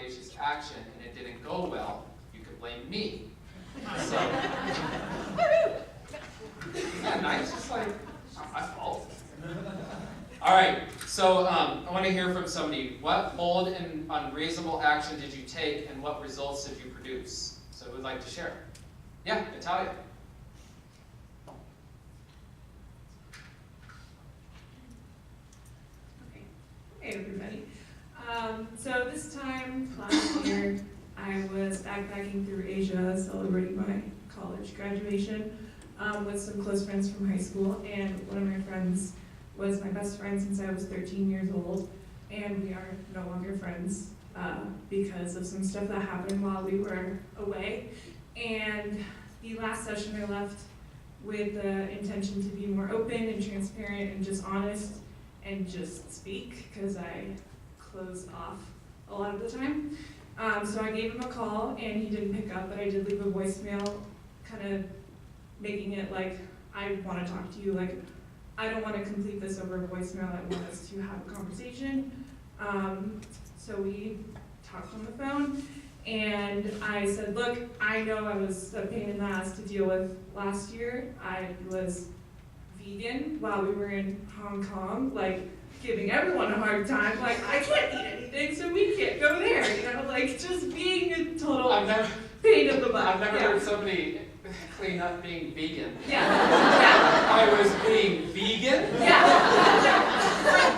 audacious action and it didn't go well, you could blame me. So, isn't that nice? Just like, it's not my fault. All right, so I want to hear from somebody. What bold and unreasonable action did you take, and what results did you produce? So who would like to share? Yeah, Natalia. Hey everybody. So this time last year, I was backpacking through Asia, celebrating my college graduation with some close friends from high school, and one of my friends was my best friend since I was 13 years old, and we are no longer friends because of some stuff that happened while we were away. And the last session I left with the intention to be more open and transparent and just honest and just speak, because I close off a lot of the time. So I gave him a call and he didn't pick up, but I did leave a voicemail kind of making it like, I want to talk to you, like, I don't want to complete this over a voicemail, I want us to have a conversation. So we talked on the phone, and I said, look, I know I was a pain in the ass to deal with last year. I was vegan while we were in Hong Kong, like, giving everyone a hard time, like, I can't eat anything, so we can't go there, you know, like, just being a total pain in the butt. I've never heard somebody clean up being vegan. Yeah. I was being vegan? Yeah.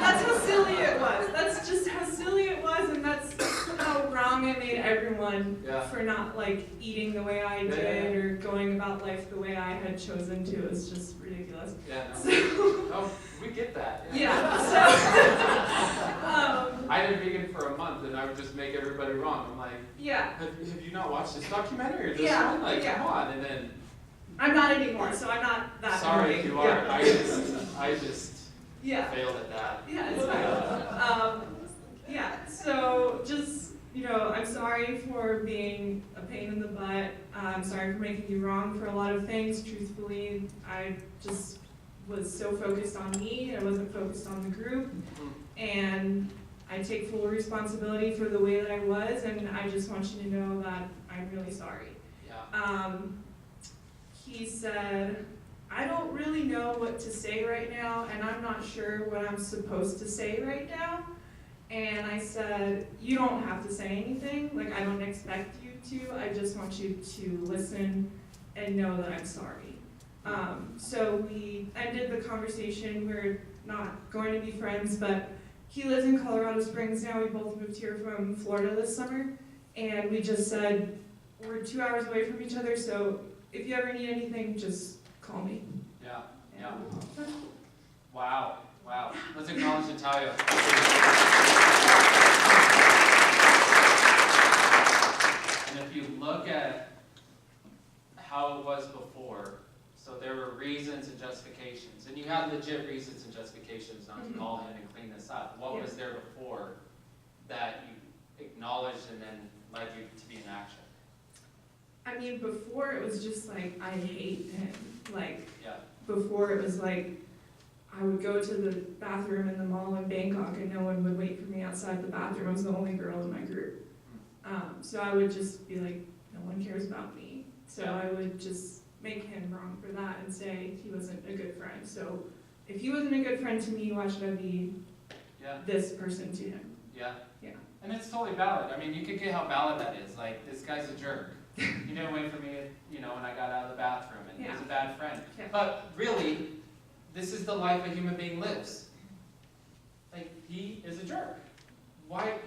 That's how silly it was. That's just how silly it was, and that's how wrong I made everyone for not, like, eating the way I did or going about life the way I had chosen to. It was just ridiculous. Yeah, no. So, Oh, we get that. I did vegan for a month, and I would just make everybody wrong. I'm like, have you not watched this documentary or this one? Like, come on. And then I'm not anymore, so I'm not that sorry annoying. if you are. I just failed at that. Yeah, it's fine. So just, I'm sorry for being a pain in the butt. I'm sorry for making you wrong for a lot of things. Truthfully, I just was so focused on me, I wasn't focused on the group, and I take full responsibility for the way that I was, and I just want you to know that I'm really sorry. Yeah. He said, I don't really know what to say right now, and I'm not sure what I'm supposed to say right now. And I said, you don't have to say anything, like, I don't expect you to, I just want you to listen and know that I'm sorry. So we ended the conversation. We're not going to be friends, but he lives in Colorado Springs now. We both moved here from Florida this summer, and we just said, we're 2 hours away from each other, so if you ever need anything, just call me. Yeah. Wow. Let's acknowledge Natalia. And if you look at how it was before, so there were reasons and justifications, and you had legit reasons and justifications not to call him and clean this up. What was there before that you acknowledged and then led you to be in action? I mean, before it was just like, I hate him. Like, before it was like, I would go to the bathroom in the mall in Bangkok and no one would wait for me outside the bathroom. I was the only girl in my group. So I would just be like, no one cares about me. So I would just make him wrong for that and say he wasn't a good friend. So if he wasn't a good friend to me, why should I be this person to him? Yeah. And it's totally valid. I mean, you could get how valid that is. Like, this guy's a jerk. He didn't wait for me, when I got out of the bathroom, and he was a bad friend. Yeah. But really, this is the life a human being lives. Like, he is a jerk. Why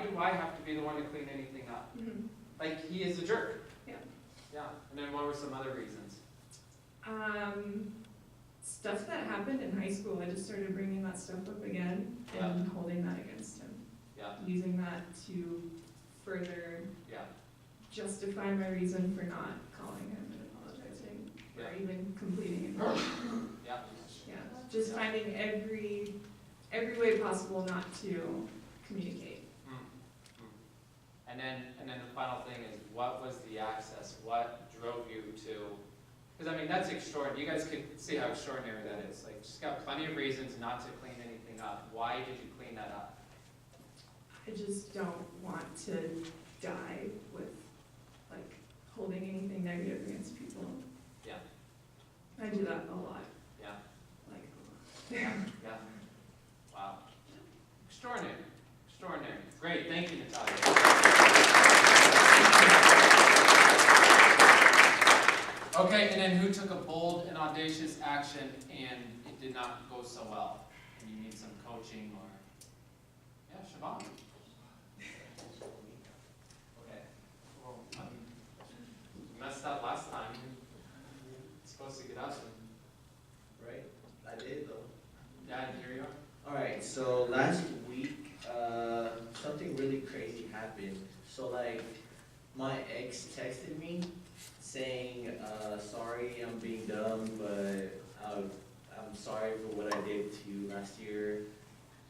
do I have to be the one to clean anything up? Mm-hmm. Like, he is a jerk. Yeah. And then what were some other reasons? Stuff that happened in high school, I just started bringing that stuff up again and holding that against him. Yeah. Using that to further justify my reason for not calling him and apologizing or even completing it. Just finding every way possible not to communicate. And then the final thing is, what was the access? What drove you to? Because I mean, that's extraordinary. You guys could see how extraordinary that is. Like, just got plenty of reasons not to clean anything up. Why did you clean that up? I I just don't want to die with, like, holding anything negative against people. Yeah. I do that a lot. Yeah. Like, a lot. Yeah. Wow. Extraordinary. Extraordinary. Great. Thank you, Natalia. Okay, and then who took a bold and audacious action and it did not go so well? And you need some coaching or, yeah, Siobhan. Okay. Well, you messed up last time. You're supposed to get up and, Right? I did though. yeah, and here you are. Alright, so last week, something really crazy happened. So like, my ex texted me saying, sorry, I'm being dumb, but I'm sorry for what I did to you last year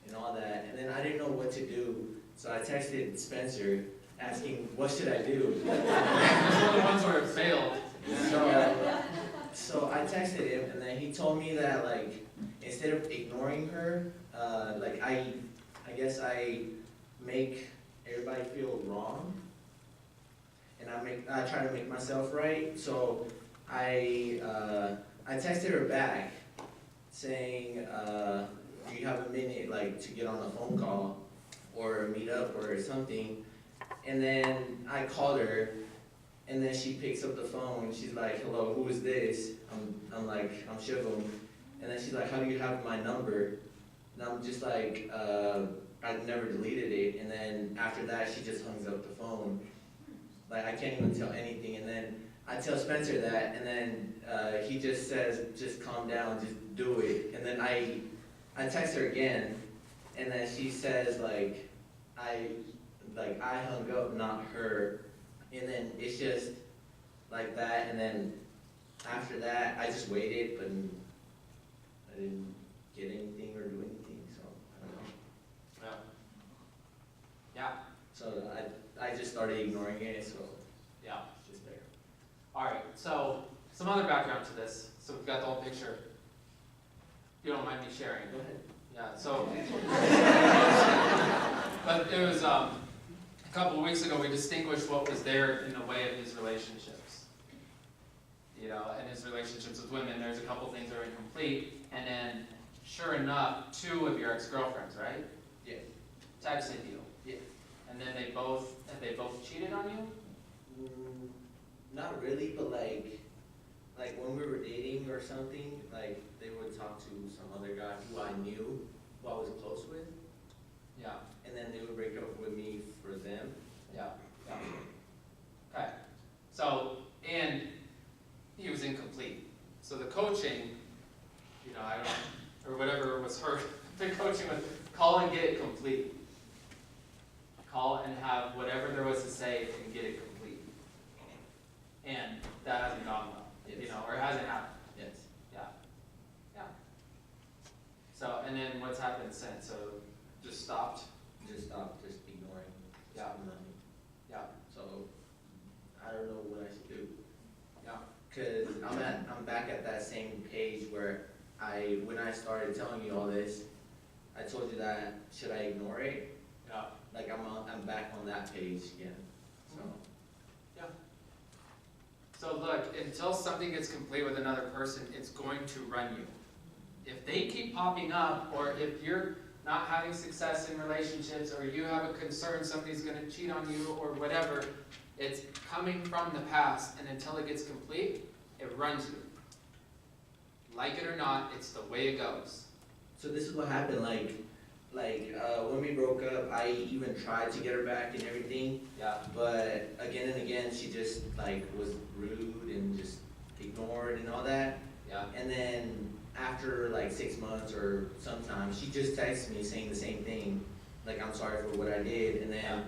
and all that. And then I didn't know what to do, so I texted Spencer asking, what should I do? Those are the ones where it failed. So I texted him, and then he told me that, like, instead of ignoring her, like, I guess I make everybody feel wrong, and I try to make myself right. So I texted her back saying, do you have a minute, like, to get on a phone call or meet up or something? And then I called her, and then she picks up the phone, and she's like, hello, who is this? I'm like, I'm Shivam. And then she's like, how do you have my number? And I'm just like, I never deleted it. And then after that, she just hangs up the phone. Like, I can't even tell anything. And then I tell Spencer that, and then he just says, just calm down, just do it. And then I text her again, and then she says, like, I hung up, not her. And then it's just like that, and then after that, I just waited, but I didn't get anything or do anything, so I don't know. Yeah. Yeah. So I just started ignoring it, so Yeah. it's just there. All right. So some other background to this. So we've got the whole picture. You don't mind me sharing? Go ahead. Yeah. So, but it was a couple of weeks ago. We distinguished what was there in the way of his relationships. You know, and his relationships with women. There's a couple things that are incomplete, and then sure enough, 2 of your ex-girlfriends, right? Yeah. Texted you. Yeah. And then they both cheated on you? Not really, but like when we were dating or something, like they would talk to some other guy who I knew, who I was close with, Yeah. and then they would break up with me for them. Yeah. Yeah. Okay. So, and he was incomplete. So the coaching, you know, I don't, or whatever was her, the coaching was call and get it complete. Call and have whatever there was to say and get it complete. And that hasn't gone well, you know, or hasn't happened. Yes. Yeah. Yeah. So, and then what's happened since? So, just stopped? Just stop, just ignoring. Yeah. Nothing. Yeah. So I don't know what I should do. Yeah. Cause I'm back at that same page where when I started telling you all this, I told you that should I ignore it? Yeah. Like I'm back on that page again. So Yeah. So look, until something gets complete with another person, it's going to run you. If they keep popping up, or if you're not having success in relationships, or you have a concern somebody's going to cheat on you, or whatever, it's coming from the past, and until it gets complete, it runs you. Like it or not, it's the way it goes. so this is what happened. Like when we broke up, I even tried to get her back and everything, Yeah. but again and again she just like was rude and just ignored and all that. Yeah. And then after like 6 months or sometime, she just texted me saying the same thing, like I'm sorry for what I did, and then Yeah.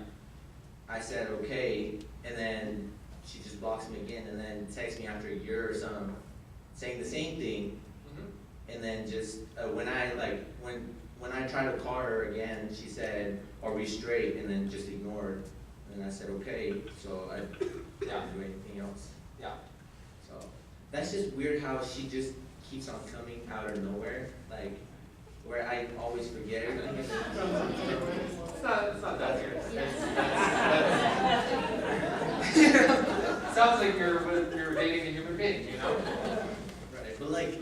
I said okay, and then she just blocks me again, and then texts me after a year or something, saying the same thing, Mm-hmm. and then just when I tried to call her again, she said, "Are we straight?" and then just ignored, and I said okay, so I Yeah. didn't do anything else. Yeah. So that's just weird how she just keeps on coming out of nowhere, like where I always forget everything. It's not that serious. Sounds like you're dating a human being, you know? Right, but like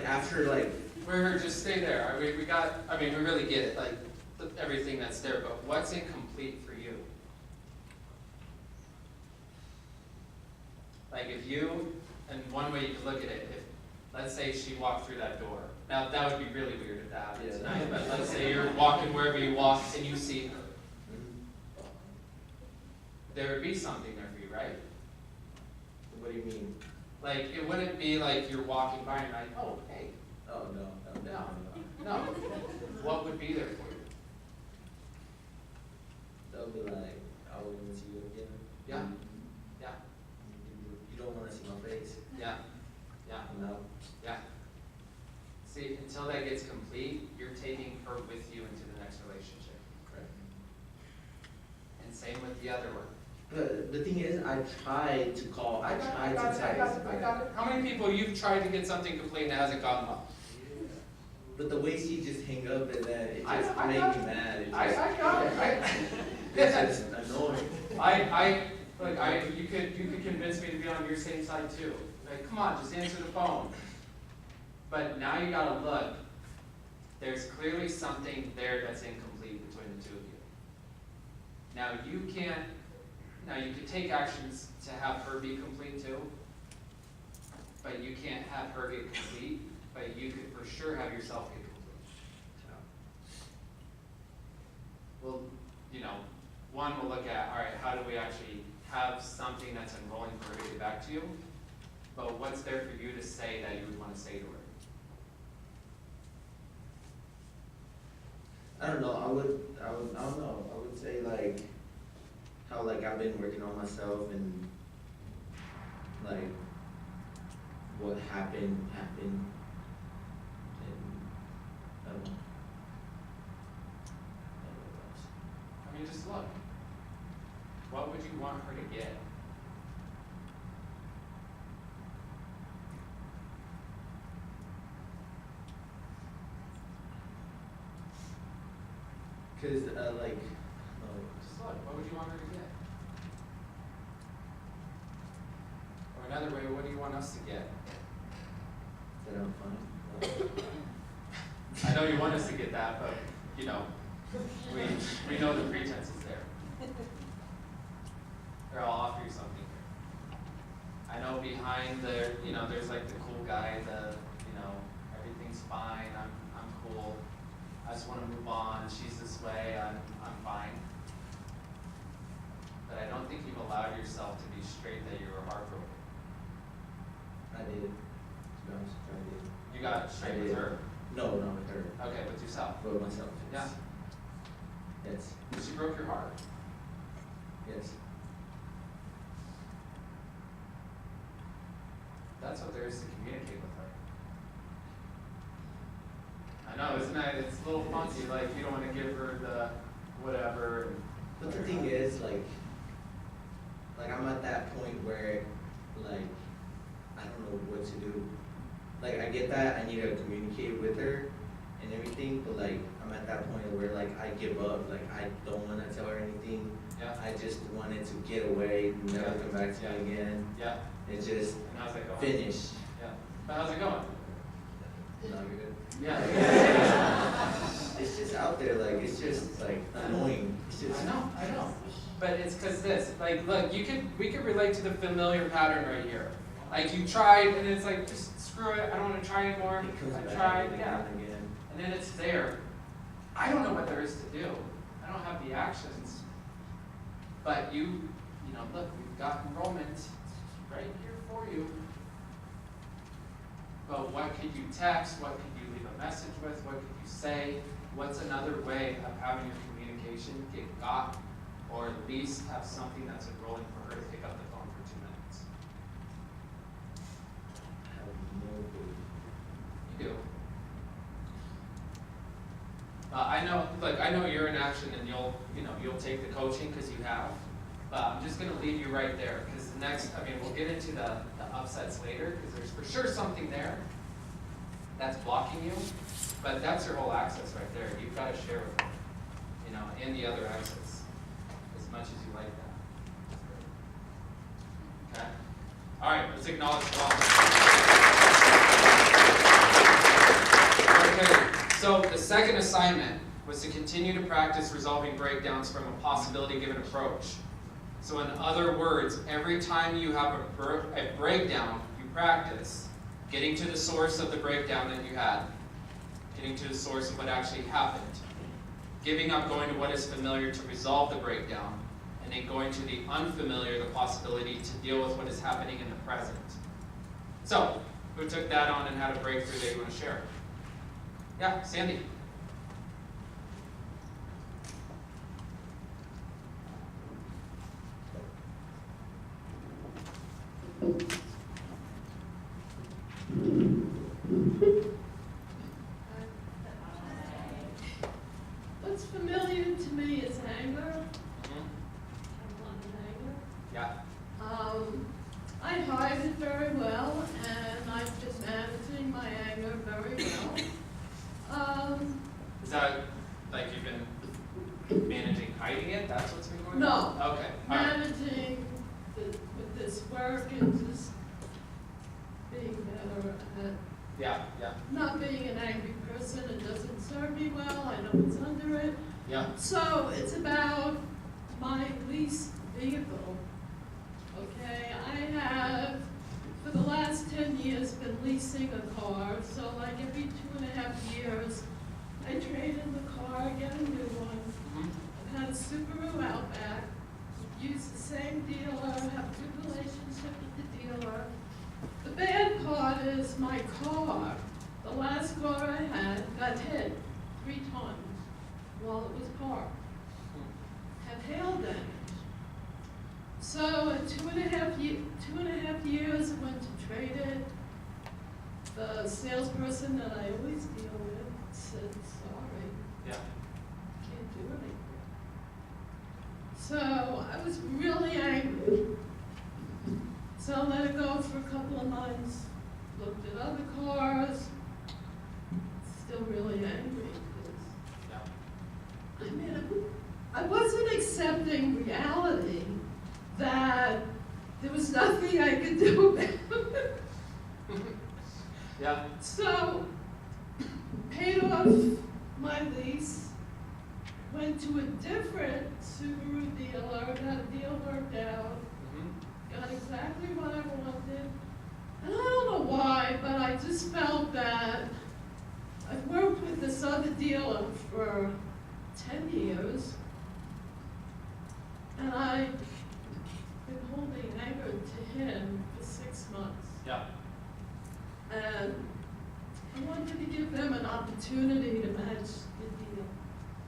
after like, We're just stay there. We really get it, like everything that's there, but what's incomplete for you? Like if you, and one way you could look at it, if, let's say she walked through that door. Now, that would be really weird if that happened tonight, but let's say you're walking wherever you walk and you see her. There would be something there for you, right? what do you mean? Like, it wouldn't be like you're walking by and you're like, oh, hey, Oh, no. no. What would be there for you? They'll be like, I will want to see you again. Yeah, yeah, You don't want to see my face. yeah, yeah, No. yeah. See, until that gets complete, you're taking her with you into the next relationship. Correct. And same with the other one. But the thing is, I tried to call, I tried to text. How many people you've tried to get something complete and it hasn't gone well? But the way she just hang up and then it I just got made it. me mad. It I just, got it. it's just annoying. You could convince me to be on your same side too. Like, come on, just answer the phone. But now you gotta look. There's clearly something there that's incomplete between the two of you. Now you can take actions to have her be complete too. But you can't have her get complete, but you could for sure have yourself get complete. Well, one will look at, all right, how do we actually have something that's enrolling for her to get back to you? But what's there for you to say that you would want to say to her? I don't know, I don't know, I would say like, how like I've been working on myself and like, what happened, and I don't know. I mean, just look. What would you want her to get? Cause Just look. What would you want her to get? Or another way, what do you want us to get? that I'm fine. I know you want us to get that, but, we know the pretense is there. Here, I'll offer you something here. I know behind there, there's like the cool guy, everything's fine, I'm cool. I just want to move on, she's this way, I'm fine. But I don't think you've allowed yourself to be straight that you were heartbroken. I did, to be honest, I did. You got straight with her? No, not with her, Okay, with yourself? but with myself, Yeah. yes. She broke your heart. Yes. That's what there is to communicate with her. I know, isn't it? It's a little funky, like you don't want to give her the whatever. But the thing is, like I'm at that point where, like, I don't know what to do. Like, I get that I need to communicate with her and everything, but like, I'm at that point where like I give up. Like, I don't want to tell her anything. Yeah. I just wanted to get away, never come back to me again, Yeah. and just And how's that going? finish. Yeah. But how's it going? No, you're good. Yeah. It's just out there, like, it's just like annoying. It's just. I know. But it's because like, look, we could relate to the familiar pattern right here. Like you tried, and it's like, just screw it. I don't want to try anymore. It comes I back tried, again yeah. and again. And then it's there. I don't know what there is to do. I don't have the actions. But look, we've got enrollment right here for you. But what could you text? What could you leave a message with? What could you say? What's another way of having your communication get got, or at least have something that's enrolling for her to pick up the phone for 2 minutes? I have no clue. You do. I know you're in action and you'll take the coaching because you have. But I'm just gonna leave you right there because we'll get into the upsets later because there's for sure something there. that's blocking you, but that's your whole access right there. You've got to share with them, you know, and the other exits as much as you like that. Okay? All right, let's acknowledge God. Okay, so the second assignment was to continue to practice resolving breakdowns from a possibility-given approach. So in other words, every time you have a breakdown, you practice getting to the source of the breakdown that you had, getting to the source of what actually happened, giving up going to what is familiar to resolve the breakdown, and then going to the unfamiliar, the possibility to deal with what is happening in the present. So, who took that on and had a breakthrough that you want to share? Yeah, Sandy. What's familiar to me is anger. Mm-hmm. I want anger. Yeah. I hide it very well, and I've been managing my anger very well. Is that like you've been managing hiding it? That's what's been going No. on? Okay. All right. Managing with this work and just being better at Yeah, yeah, not being an angry person. It doesn't serve me well. I know it's under it. yeah. So it's about my lease vehicle. Okay, I have, for the last 10 years, been leasing a car. So like every 2.5 years, I trade in the car, get a new one. Mm-hmm. I've had a Subaru Outback, use the same dealer, have a good relationship with the dealer. The bad part is my car, the last car I had, got hit 3 times while it was parked. Had hail damage. So at 2.5 years, I went to trade it. The salesperson that I always deal with said, sorry, Yeah. can't do anything. So I was really angry. So I let it go for a couple of months, looked at other cars, still really angry because Yeah. I mean, I wasn't accepting reality that there was nothing I could do about it. Yeah. So, paid off my lease, went to a different Subaru dealer, got a deal worked out, Mm-hmm. got exactly what I wanted. And I don't know why, but I just felt that I've worked with this other dealer for 10 years, and I've been holding anger to him for 6 months. Yeah. And I wanted to give them an opportunity to match the deal.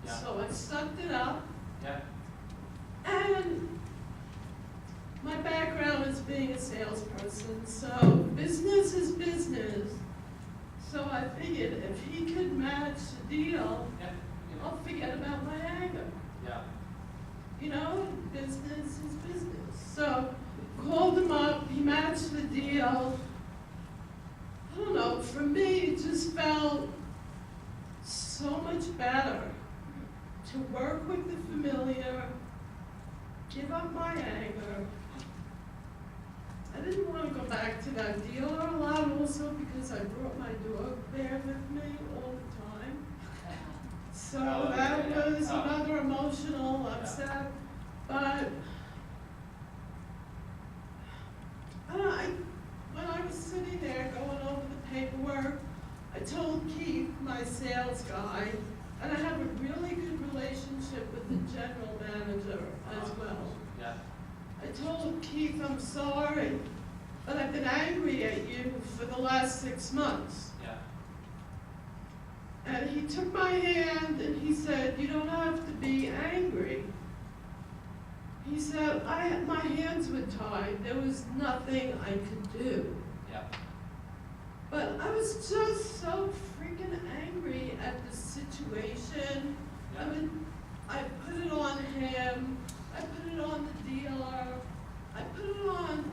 Yeah. So I sucked it up, Yeah. and my background is being a salesperson, so business is business. So I figured if he could match the deal, Yeah. I'll forget about my anger. Yeah. You know, business is business. So called him up, he matched the deal. I don't know, for me, it just felt so much better to work with the familiar, give up my anger. I didn't want to go back to that dealer a lot also because I brought my dog there with me all the time. So Oh, that yeah, yeah. was Oh. another emotional upset. But when I was sitting there going over the paperwork, I told Keith, my sales guy, and I have a really good relationship with the general manager as well. Yeah. I told Keith, I'm sorry, but I've been angry at you for the last 6 months. Yeah. And he took my hand and he said, you don't have to be angry. He said, my hands were tied. There was nothing I could do. Yeah. But I was just so freaking angry at the situation. I mean, I put it on him. I put it on the dealer. I put it on.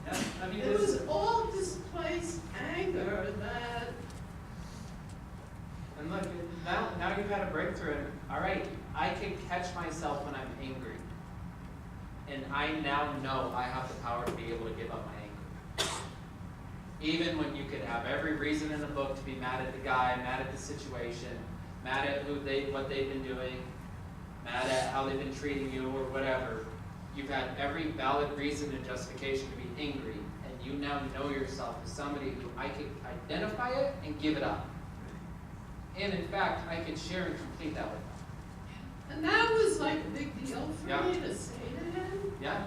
Yeah. I mean, It was all displaced anger that and I now know I have the power to be able to give up my anger. Even when you could have every reason in the book to be mad at the guy, mad at the situation, mad at what they've been doing, mad at how they've been treating you or whatever, you've had every valid reason and justification to be angry, and you now know yourself as somebody who I could identify it and give it up. And in fact, I could share and complete that with them. And that was like a big deal for Yeah. me to say to him. Yeah,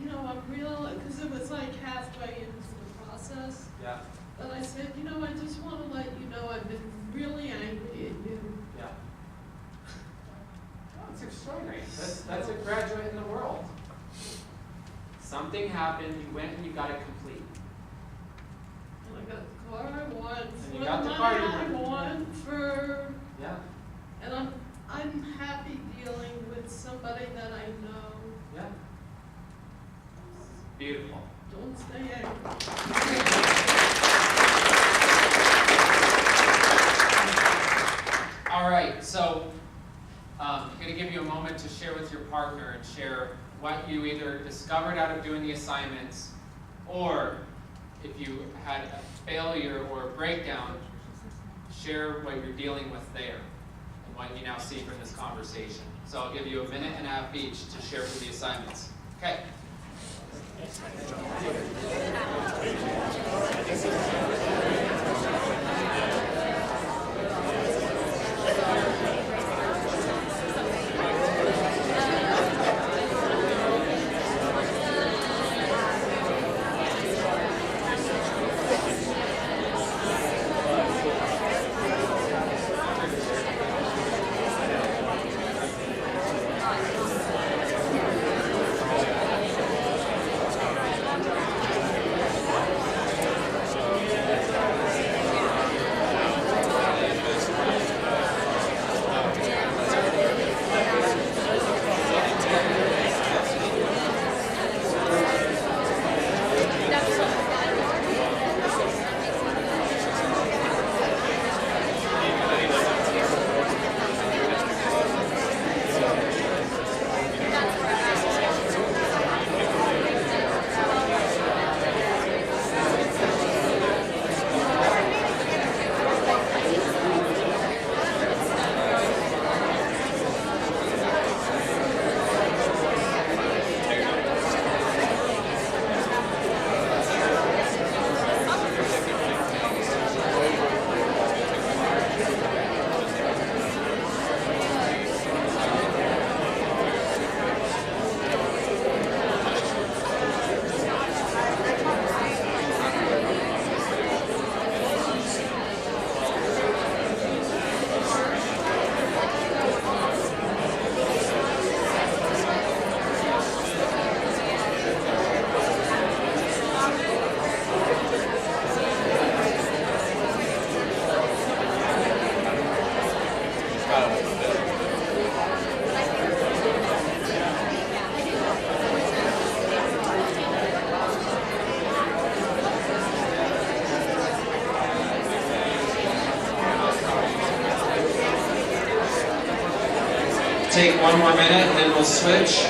You know, I'm real, because it was like halfway into the process. yeah, But I said, you know, I just want to let you know I've been really angry at you. yeah. Oh, it's extraordinary. That's a graduate in the world. Something happened, you went and you got it complete. And I got the car I want, And for you the got the money car you I wanted. want, for, Yeah, and I'm happy dealing with somebody that I know. yeah. Beautiful. Don't stay angry. All right, so I'm going to give you a moment to share with your partner and share what you either discovered out of doing the assignments, or if you had a failure or a breakdown, share what you're dealing with there and what you now see from this conversation. So I'll give you a minute and a half each to share for the assignments. Okay. Take one more minute and then we'll switch.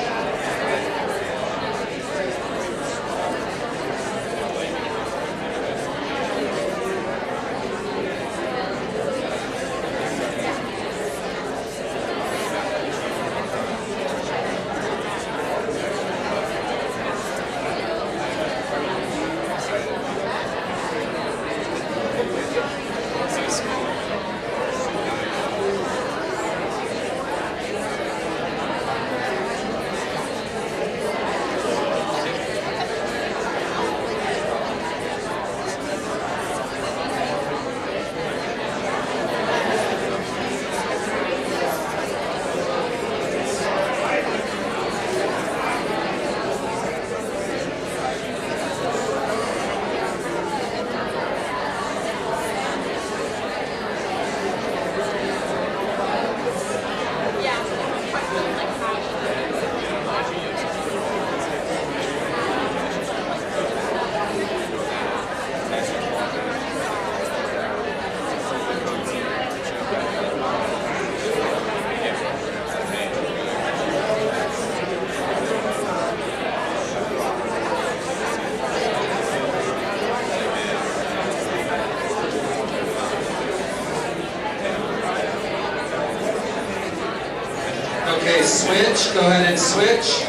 switch. Go ahead and switch.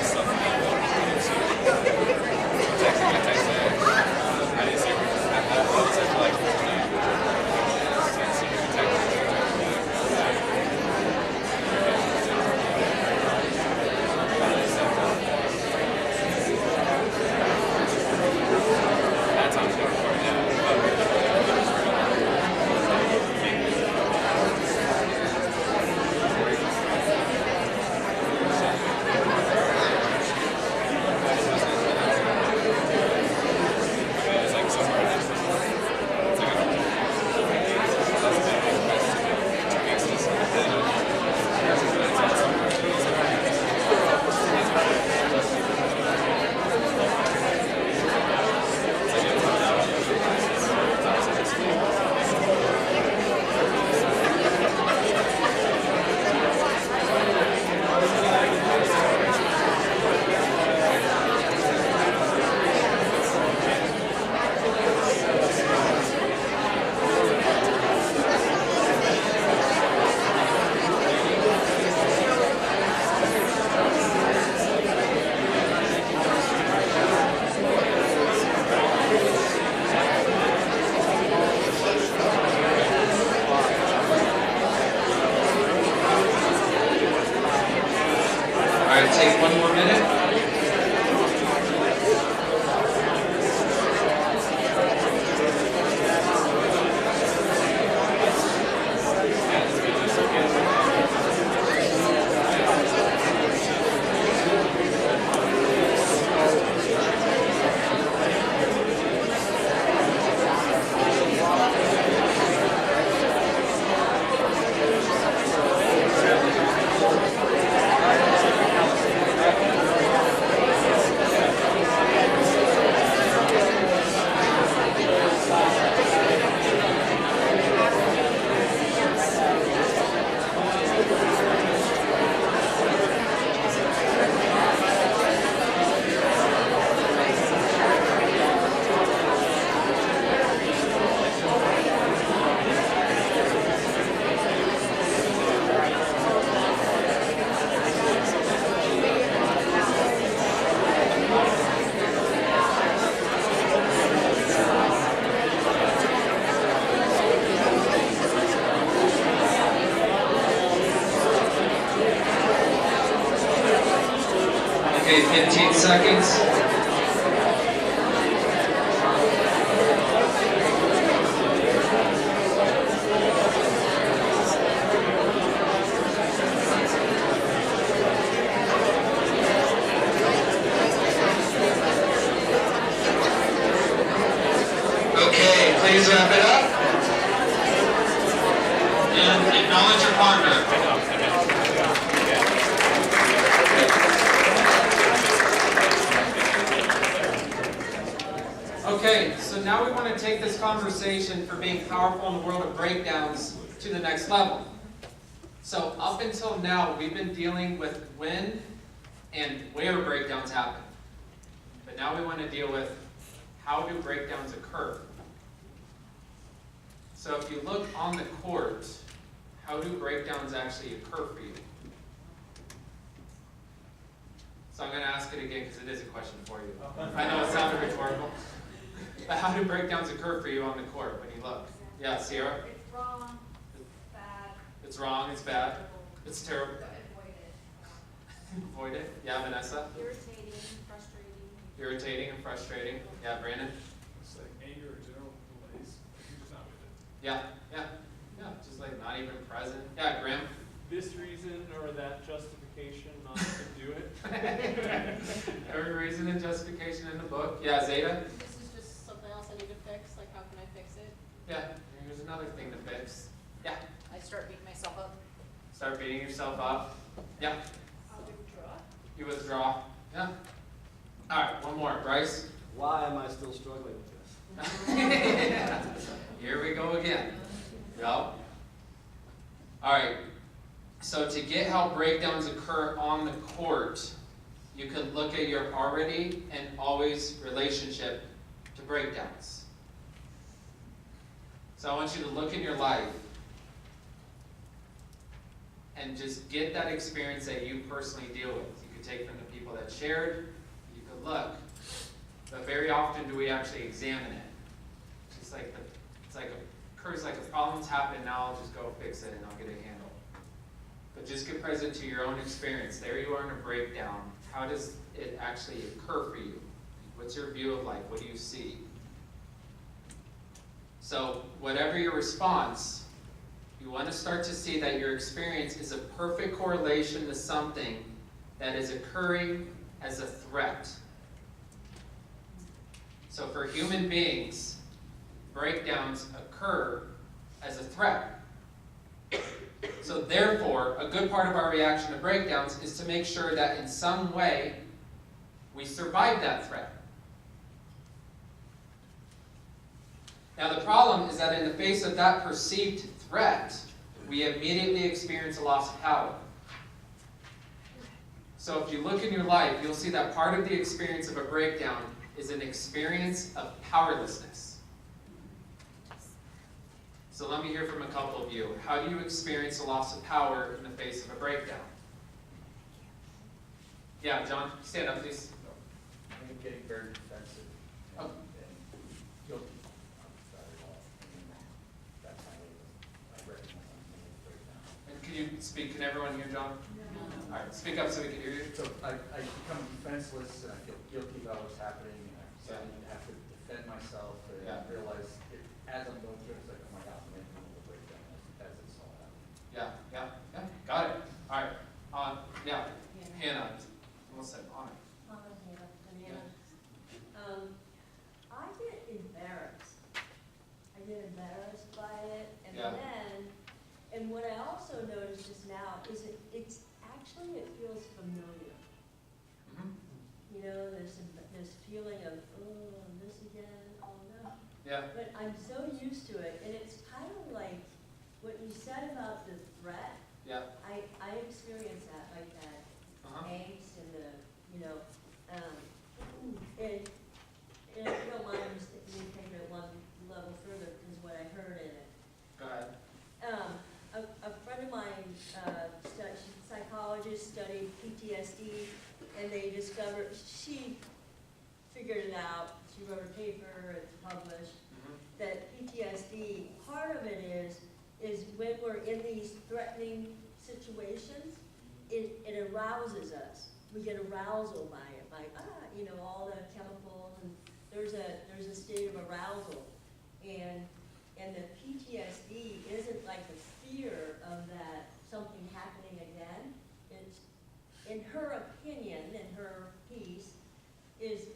All right, take one more minute. Okay, 15 seconds. Okay, please wrap it up. And acknowledge your partner. Okay, so now we want to take this conversation for being powerful in the world of breakdowns to the next level. So up until now, we've been dealing with when and where breakdowns happen. But now we want to deal with how do breakdowns occur. So if you look on the court, how do breakdowns actually occur for you? So I'm going to ask it again because it is a question for you. I know it sounded rhetorical. But how do breakdowns occur for you on the court when you look? Yeah, Sierra? It's wrong, it's bad. It's wrong, it's bad, it's terrible. Avoid it. Avoid it. Yeah, Vanessa? Irritating, frustrating. Irritating and frustrating. Yeah, Brandon? It's like anger or general malaise. You're just not with it. Yeah, just like not even present. Yeah, Graham? This reason or that justification not to do it. Every reason and justification in the book. Yeah, Zeta? This is just something else I need to fix, like how can I fix it? Yeah, here's another thing to fix. Yeah, I start beating myself up. start beating yourself up. Yeah, I'll withdraw. you withdraw. Yeah. All right, one more. Bryce? Why am I still struggling with this? Here we go again. Yep. All right. So to get how breakdowns occur on the court, you could look at your already and always relationship to breakdowns. So I want you to look in your life and just get that experience that you personally deal with. You could take from the people that shared, you could look. But very often do we actually examine it. It's like occurs like a problem's happened, now I'll just go fix it and I'll get it handled. But just get present to your own experience. There you are in a breakdown. How does it actually occur for you? What's your view of life? What do you see? So whatever your response, you want to start to see that your experience is a perfect correlation to something that is occurring as a threat. So for human beings, breakdowns occur as a threat. So therefore, a good part of our reaction to breakdowns is to make sure that in some way we survive that threat. Now the problem is that in the face of that perceived threat, we immediately experience a loss of power. So if you look in your life, you'll see that part of the experience of a breakdown is an experience of powerlessness. So let me hear from a couple of you. How do you experience a loss of power in the face of a breakdown? Yeah, John, stand up, please. I think getting very defensive Oh. and guilty about it all. And that's I recognize I'm going to break down. And can you speak? Can everyone hear John? All right, speak up so we can hear you. So I become defenseless and I feel guilty about what's happening and I suddenly have to defend myself and Yeah. realize it, as I'm going through it, it's like, oh my God, I'm making a little breakdown as it's all happening. Yeah, got it. All right, yeah, Hannah, almost said Anna. I get embarrassed. I get embarrassed by it, and Yeah. and what I also noticed just now is it feels familiar. Mhm. You know, there's this feeling of, oh, this again, oh no. Yeah, But I'm so used to it, and it's kind of like what you said about the threat. yeah, I experience that, like that angst and the, you know, and if you don't mind me taking it one level further, is what I heard in it. go ahead. A friend of mine, she's a psychologist, studied PTSD, and they discovered, she figured it out, she wrote a paper, it's published, Mhm. that PTSD, part of it is when we're in these threatening situations, it arouses us. We get arousal by it, like, you know, all the chemicals, and there's a state of arousal. And the PTSD isn't like the fear of that something happening again. It's, in her opinion, in her piece, is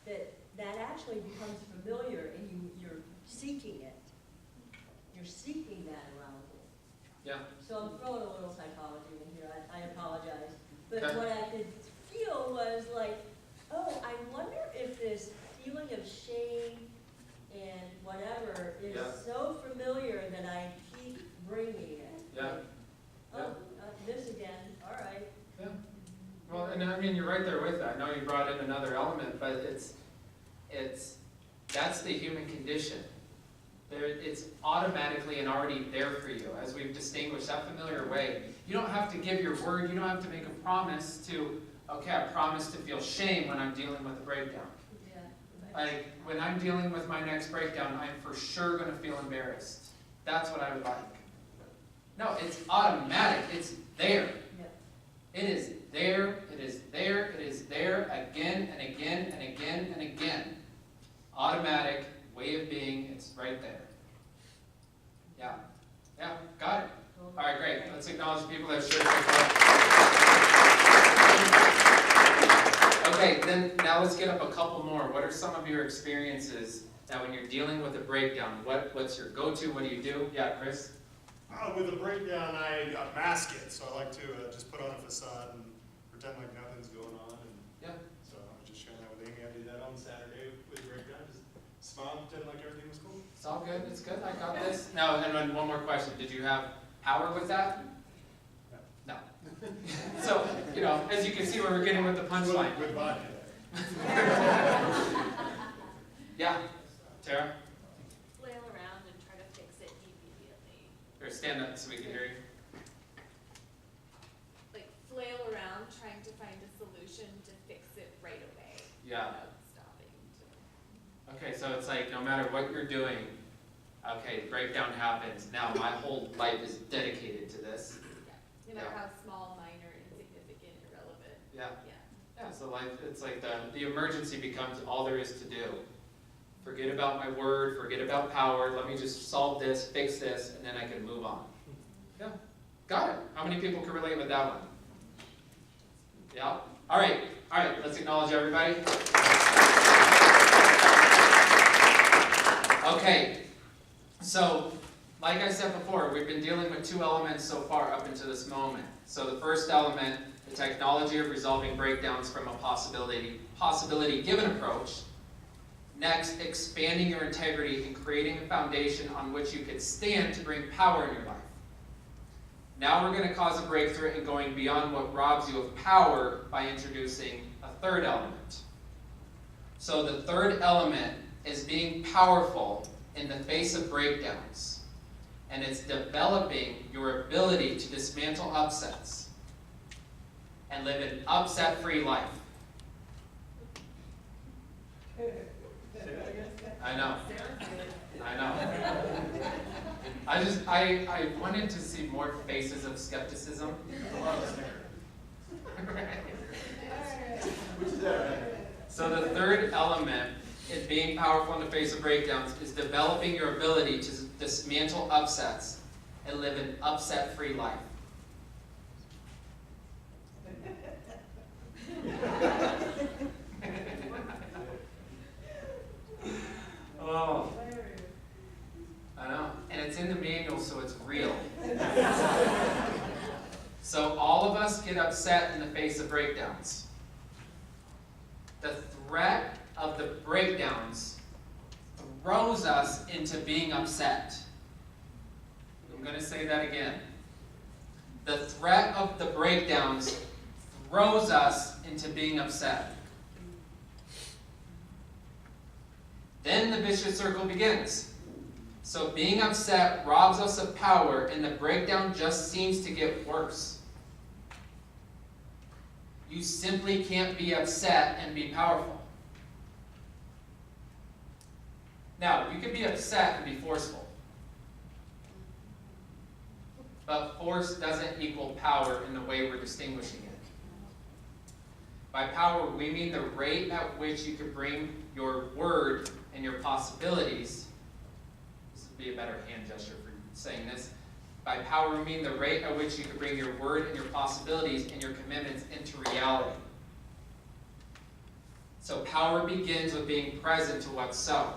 that actually becomes familiar and you're seeking it. You're seeking that arousal. Yeah, So I'm throwing a little psychology in here, I apologize. But Okay. what I could feel was like, oh, I wonder if this feeling of shame and whatever is Yeah. so familiar that I keep bringing it. yeah, Oh, this again, all right. yeah. Well, and I mean, you're right there with that. I know you brought in another element, but that's the human condition. It's automatically and already there for you, as we've distinguished that familiar way. You don't have to give your word, you don't have to make a promise to, okay, I promise to feel shame when I'm dealing with a breakdown. Yeah. Like, when I'm dealing with my next breakdown, I'm for sure going to feel embarrassed. That's what I would like. No, it's automatic. It's there. Yeah. It is there. It is there. It is there again and again and again and again. Automatic way of being. It's right there. Yeah. Yeah. Got it. All right, great. Let's acknowledge the people that shared so far. Okay, then now let's get up a couple more. What are some of your experiences that when you're dealing with a breakdown, what's your go-to? What do you do? Yeah, Chris? With a breakdown, I mask it, so I like to just put on a facade and pretend like nothing's going on. And Yeah. so I was just sharing that with Amy. I did that on Saturday with the breakdown. Just smile and pretend like everything was cool. It's all good. It's good. I got this. No, and then one more question. Did you have power with that? No. So, you know, as you can see where we're getting with the punchline. With vodka. Yeah. Tara? Flail around and try to fix it immediately. Or stand up so we can hear you. flail around trying to find a solution to fix it right away. Yeah. Without stopping to. Okay, so it's like, no matter what you're doing, okay, breakdown happens, now my whole life is dedicated to this. No matter Yeah. how small, minor, insignificant, irrelevant. Yeah. Yeah. Yeah, so life, it's like the emergency becomes all there is to do. Forget about my word, forget about power, let me just solve this, fix this, and then I can move on. Yeah, got it. How many people can relate with that one? Yeah? All right, let's acknowledge everybody. Okay, so, like I said before, we've been dealing with two elements so far up until this moment. So the first element, the technology of resolving breakdowns from a possibility-given approach. Next, expanding your integrity and creating a foundation on which you could stand to bring power in your life. Now we're going to cause a breakthrough in going beyond what robs you of power by introducing a third element. So the third element is being powerful in the face of breakdowns. And it's developing your ability to dismantle upsets and live an upset-free life. I know. I wanted to see more faces of skepticism. So the third element in being powerful in the face of breakdowns is developing your ability to dismantle upsets and live an upset-free life. Oh, I know, and it's in the manual, so it's real. So all of us get upset in the face of breakdowns. The threat of the breakdowns throws us into being upset. I'm going to say that again. The threat of the breakdowns throws us into being upset. Then the vicious circle begins. So being upset robs us of power, and the breakdown just seems to get worse. You simply can't be upset and be powerful. Now, you can be upset and be forceful. But force doesn't equal power in the way we're distinguishing it. By power, we mean the rate at which you can bring your word and your possibilities. This would be a better hand gesture for saying this. By power, we mean the rate at which you can bring your word and your possibilities and your commitments into reality. So power begins with being present to what's so.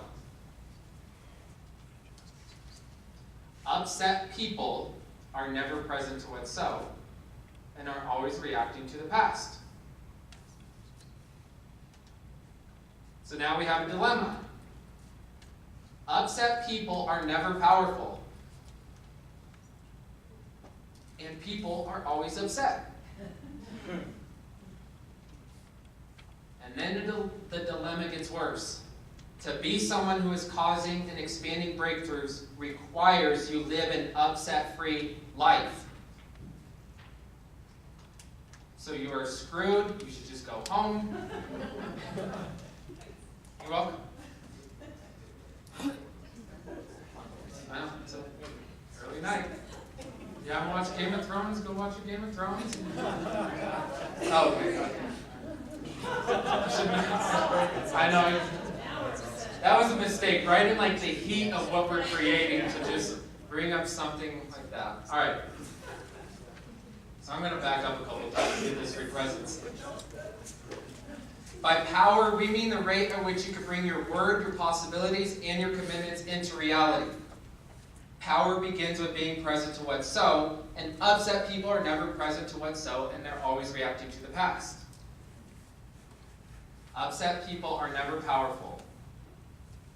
Upset people are never present to what's so and are always reacting to the past. So now we have a dilemma. Upset people are never powerful. And people are always upset. And then the dilemma gets worse. To be someone who is causing and expanding breakthroughs requires you live an upset-free life. So you are screwed, you should just go home. You're welcome. I know, it's an early night. You haven't watched Game of Thrones? Go watch a Game of Thrones. Oh, okay. I know. That was a mistake, right in like the heat of what we're creating to just bring up something like that. All right. So I'm going to back up a couple times and do this for presence. By power, we mean the rate at which you can bring your word, your possibilities, and your commitments into reality. Power begins with being present to what's so, and upset people are never present to what's so, and they're always reacting to the past. Upset people are never powerful,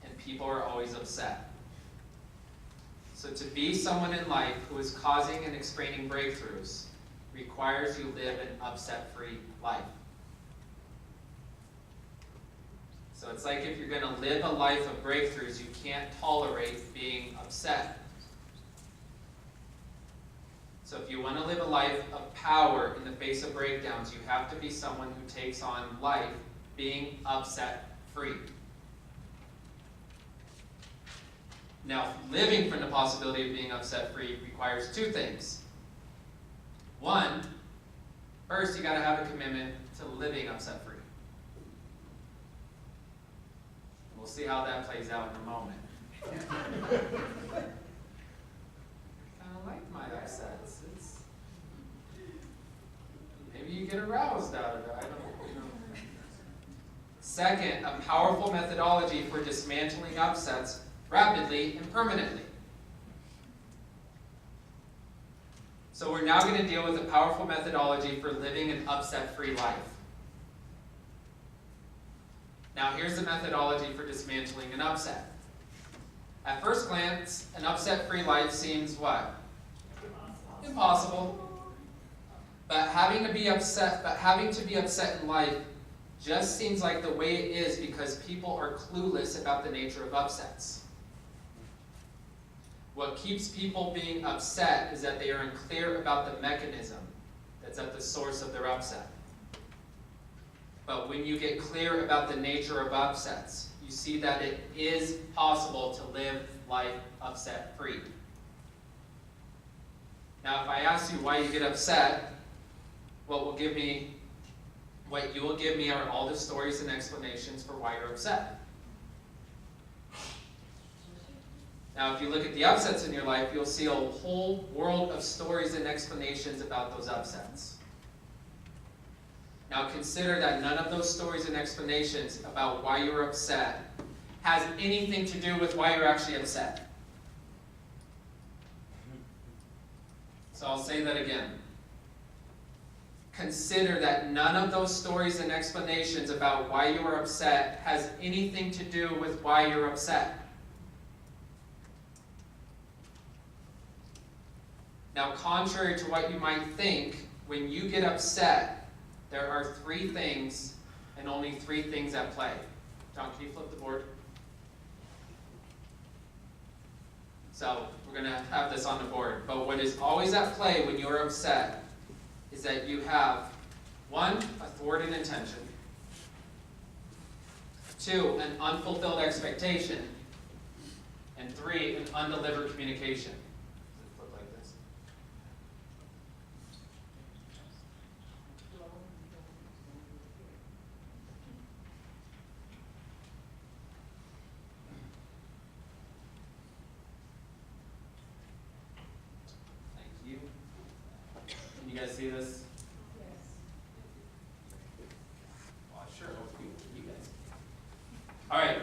and people are always upset. So to be someone in life who is causing and explaining breakthroughs requires you live an upset-free life. So it's like if you're going to live a life of breakthroughs, you can't tolerate being upset. So if you want to live a life of power in the face of breakdowns, you have to be someone who takes on life being upset free. Now, living from the possibility of being upset free requires two things. One, first you got to have a commitment to living upset free. We'll see how that plays out in a moment. I like my upsets. Maybe you get aroused out of it. I don't know. Second, a powerful methodology for dismantling upsets rapidly and permanently. So we're now going to deal with a powerful methodology for living an upset-free life. Now here's the methodology for dismantling an upset. At first glance, an upset-free life seems what? Impossible. But having to be upset in life just seems like the way it is because people are clueless about the nature of upsets. What keeps people being upset is that they are unclear about the mechanism that's at the source of their upset. But when you get clear about the nature of upsets, you see that it is possible to live life upset-free. Now, if I ask you why you get upset, what you will give me are all the stories and explanations for why you're upset. Now, if you look at the upsets in your life, you'll see a whole world of stories and explanations about those upsets. Now, consider that none of those stories and explanations about why you're upset has anything to do with why you're actually upset. So I'll say that again. Consider that none of those stories and explanations about why you are upset has anything to do with why you're upset. Now, contrary to what you might think, when you get upset, there are three things and only three things at play. John, can you flip the board? So, we're going to have this on the board. But what is always at play when you're upset is that you have, 1, a thwarted intention, 2, an unfulfilled expectation, and 3, an undelivered communication. Flip like this. Thank you. Can you guys see this? Well, I sure hope you guys. All right.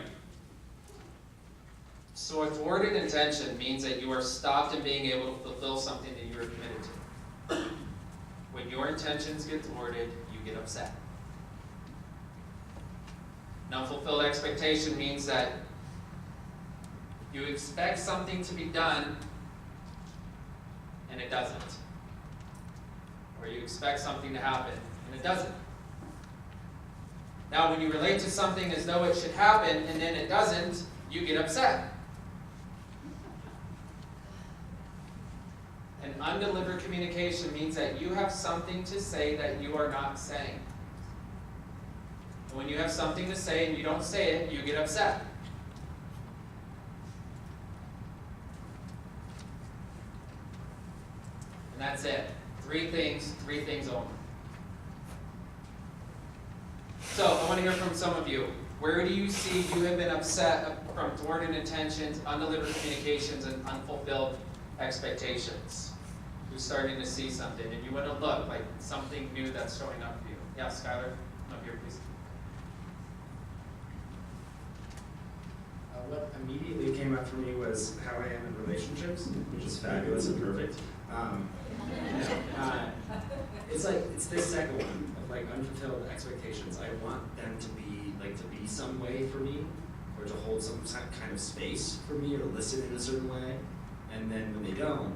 So a thwarted intention means that you are stopped in being able to fulfill something that you are committed to. When your intentions get thwarted, you get upset. An unfulfilled expectation means that you expect something to be done and it doesn't. Or you expect something to happen and it doesn't. Now, when you relate to something as though it should happen and then it doesn't, you get upset. An undelivered communication means that you have something to say that you are not saying. And when you have something to say and you don't say it, you get upset. And that's it. Three things only. So, I want to hear from some of you. Where do you see you have been upset from thwarted intentions, undelivered communications, and unfulfilled expectations? You're starting to see something, and you want to look like something new that's showing up for you. Yeah, Skylar, come up here, please. What immediately came up for me was how I am in relationships, which is fabulous and perfect. It's this second one of like unfulfilled expectations. I want them to be some way for me, or to hold some kind of space for me, or listen in a certain way. And then when they don't,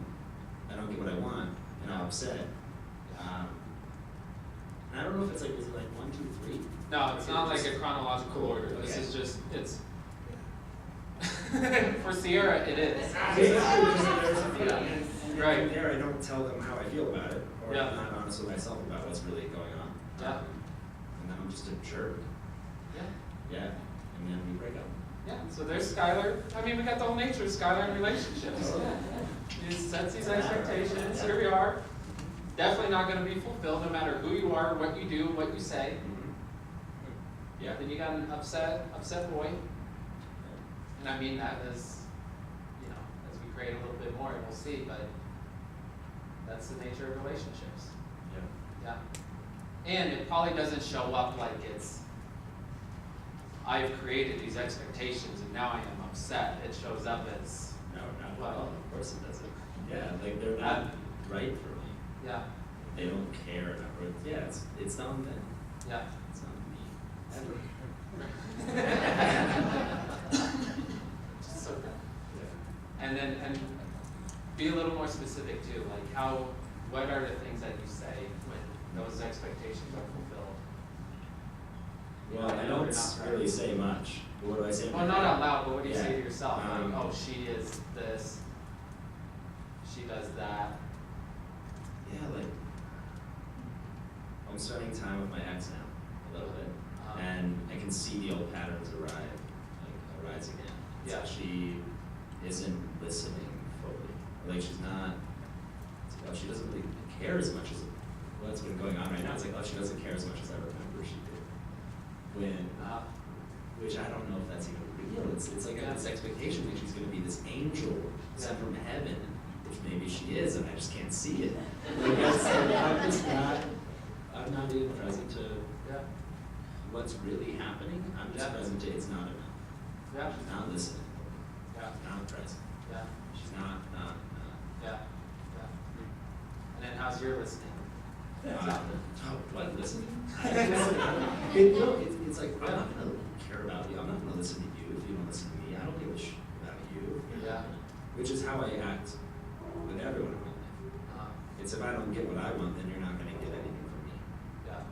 I don't get what I want, and I'm upset. And I don't know if it's like, is it like 1, 2, 3? No, it's not like a chronological order. This is just, it's... For Sierra, it is. Yeah. And Right. then from there, I don't tell them how I feel about it, or Yeah. I'm not honest with myself about what's really going on. Yeah. And then I'm just a jerk. Yeah. Yeah. And then we break up. Yeah, so there's Skylar. I mean, we got the whole nature of Skylar in relationships. He sets these expectations, here we are. Definitely not gonna be fulfilled, no matter who you are, what you do, what you say. Yeah. Then you got an upset boy. And I mean that as, you know, as we create a little bit more, we'll see, but that's the nature of relationships. Yeah. Yeah. And it probably doesn't show up like it's, I've created these expectations and now I am upset. It shows up as, No, not at Well- all. Of course it doesn't. Yeah, like they're not right for me. yeah, They don't care enough. Or, yeah, it's not them. yeah. It's not me. Ever. So good. And then, and be a little more specific too, like how, what are the things that you say when those expectations are fulfilled? You Well, know, I know don't they're not right. really say much. What do I say? in Well, my not head? out loud, but what do you say Yeah. to yourself? Like, Um, oh, she is this, she does that. Yeah, like I'm spending time with my ex now a little bit, and I can see the old patterns arise again. It's Yeah. like she isn't listening fully. Like she's not. It's like, oh, she doesn't really care as much as what's been going on right now. It's like, oh, she doesn't care as much as I remember she did. When, which I don't know if that's even real. It's like I have this expectation that she's going to be this angel sent from heaven, which maybe she is, and I just can't see it. Like, I'm just not. I'm not being present to Yeah. what's really happening. I'm just Yeah. present to it's not enough. Yeah. She's not listening. Yeah. She's not present. Yeah. She's not. Yeah. Yeah. And then how's your listening? Oh, what listening? It's like I'm not gonna care about you. I'm not gonna listen to you if you don't listen to me. I don't give a shit about you. Yeah. Which is how I act with everyone in my life. It's if I don't get what I want, then you're not gonna get anything from me. Yeah.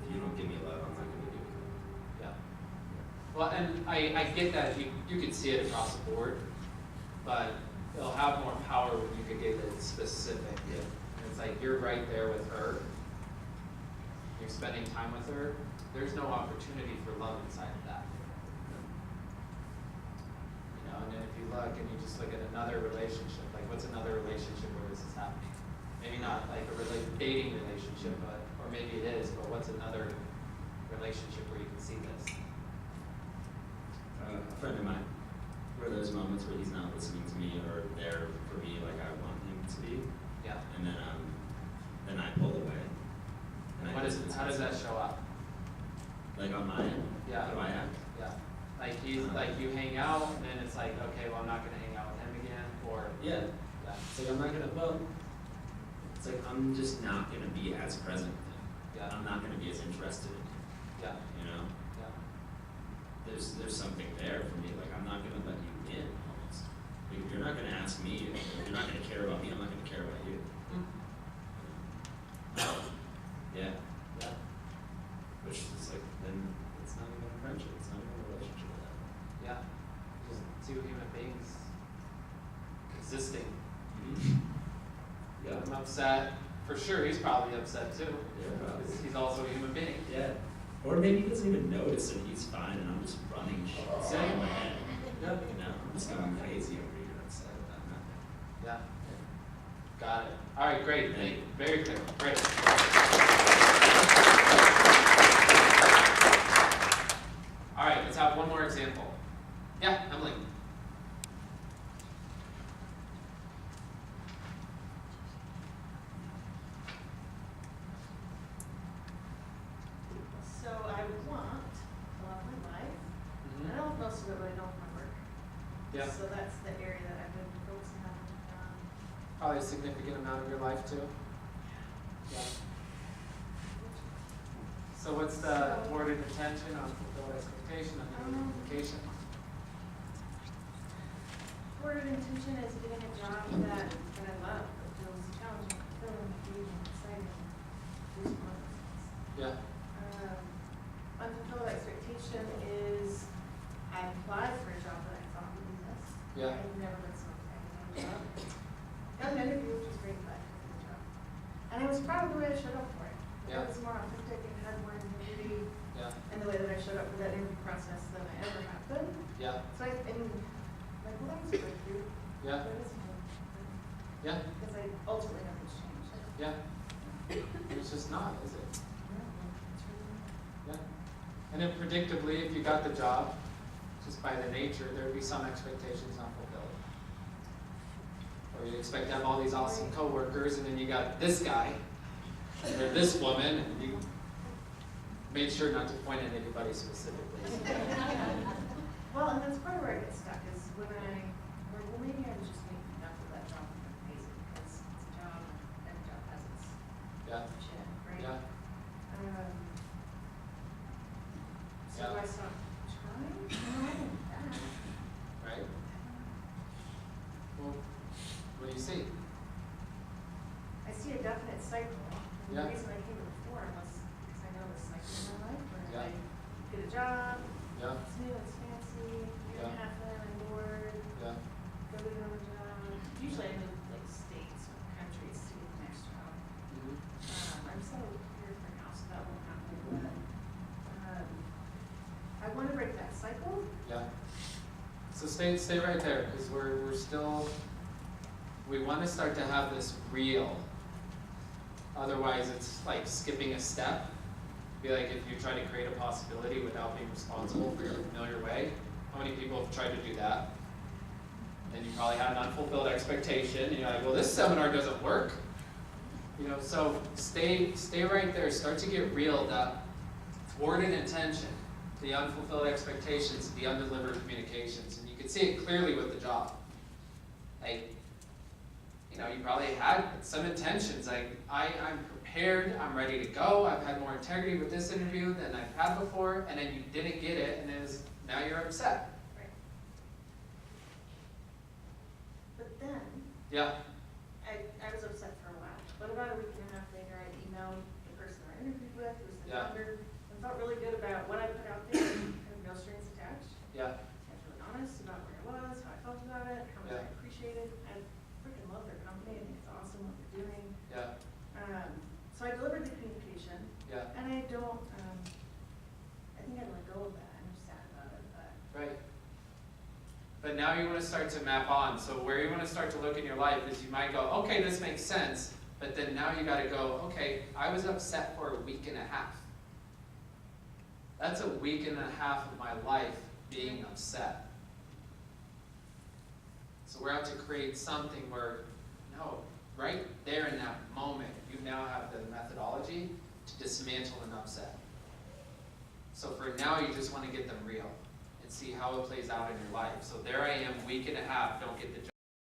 If you don't give me love, I'm not gonna give you love. Yeah. Well, and I get that, you can see it across the board, but it'll have more power when you can get it specific. Yeah. And it's like, you're right there with her, you're spending time with her, there's no opportunity for love inside of that. You know, and then if you look and you just look at another relationship, like what's another relationship where this is happening? Maybe not like a dating relationship, but, or maybe it is, but what's another relationship where you can see this? A friend of mine, where there's moments where he's not listening to me or there for me like I want him to be, Yeah. and then I pull away. And How does that show up? Like on my end? Yeah. How do I act? Yeah. Like like you hang out and then it's like, okay, well, I'm not gonna hang out with him again, or, Yeah. yeah. It's like I'm not gonna, well, it's like I'm just not gonna be as present with him. Yeah. I'm not gonna be as interested in him, Yeah. you know? Yeah. There's something there for me, like I'm not gonna let you in almost. Like, if you're not gonna ask me, if you're not gonna care about me, I'm not gonna care about you. Yeah. Yeah. Which is like, then it's not even a friendship, it's not even a relationship with that. Yeah. Just two human beings existing. Yeah. I'm upset. For sure, he's probably upset too. Yeah, probably. Because he's also a human being. Yeah. Or maybe he doesn't even notice and he's fine and I'm just running shit in my head. Yeah. You know, I'm just going crazy over here upset about nothing. Yeah. Got it. All right, great. Thank you. Very clear. Great. All right, let's have one more example. Yeah, Emily. So I want to love my life. I don't know if most of it, but I know my work. Yeah. So that's the area that I've been focusing on. Probably a significant amount of your life too. Yeah. So what's the word of intention on fulfilled expectation on communication? Word of intention is getting a job that I love, that feels challenging, fulfilling, engaging, exciting, do some other things. Yeah. Unfulfilled expectation is I applied for a job that I thought would be this. Yeah. I've never been selected for a job. The other an interview, which was great, but I took the job. And I was proud of the way I showed up for it. Yeah. It was more authentic and had more integrity Yeah, in the way that I showed up for that interview process than I ever have been. yeah, So I mean, like, well, that was a breakthrough. yeah, But it isn't. yeah, Because I ultimately nothing's changed. yeah. It's just not, is it? Yeah. And then predictably, if you got the job, just by the nature, there'd be some expectations not fulfilled. Or you'd expect to have all these awesome coworkers, and then you got this guy, or this woman, and you made sure not to point at anybody specifically. Well, and that's part of where I get stuck is when I, like, well, maybe I was just making enough of that job and it pays it because it's a job and a job has its Yeah, shit, right? yeah, So Yeah. do I stop trying? No, I don't know that. right? Well, what do you see? I see a definite cycle. And Yeah. the reason I came to the forum was because I know this cycle in my life where Yeah. I get a job, Yeah, it's new, it's fancy, year and a Yeah. half in, I'm bored, yeah, go to another job. Usually I move like states or countries to get the next job. mhm, I'm settled here for now, so that won't happen, but, I wanna break that cycle. yeah. So stay right there, because we're still, we want to start to have this real. Otherwise, it's like skipping a step. Be like if you try to create a possibility without being responsible for your familiar way. How many people have tried to do that? And you probably had an unfulfilled expectation, and you're like, well, this seminar doesn't work. You know, so stay right there. Start to get real. That thwarted intention, the unfulfilled expectations, the undelivered communications, and you can see it clearly with the job. Like, you know, you probably had some intentions, like, I'm prepared, I'm ready to go, I've had more integrity with this interview than I've had before, and then you didn't get it, and now you're upset. But then, Yeah, I was upset for a while, but about a week and a half later, I emailed the person I interviewed with, who was the Yeah. founder, and felt really good about what I put out there, kind of no strings attached. yeah, I was really honest about where I was, how I felt about it, how much I Yeah. appreciated. I freaking love their company, I think it's awesome what they're doing. yeah, So I delivered the communication, yeah, and I don't, I think I let go of that, I'm sad about it, but. right. But now you want to start to map on, so where you want to start to look in your life is you might go, okay, this makes sense, but then now you got to go, okay, I was upset for a week and a half. That's a week and a half of my life being upset. So we're out to create something where, no, right there in that moment, you now have the methodology to dismantle an upset. So for now, you just want to get them real and see how it plays out in your life. So there I am, week and a half, don't get the job.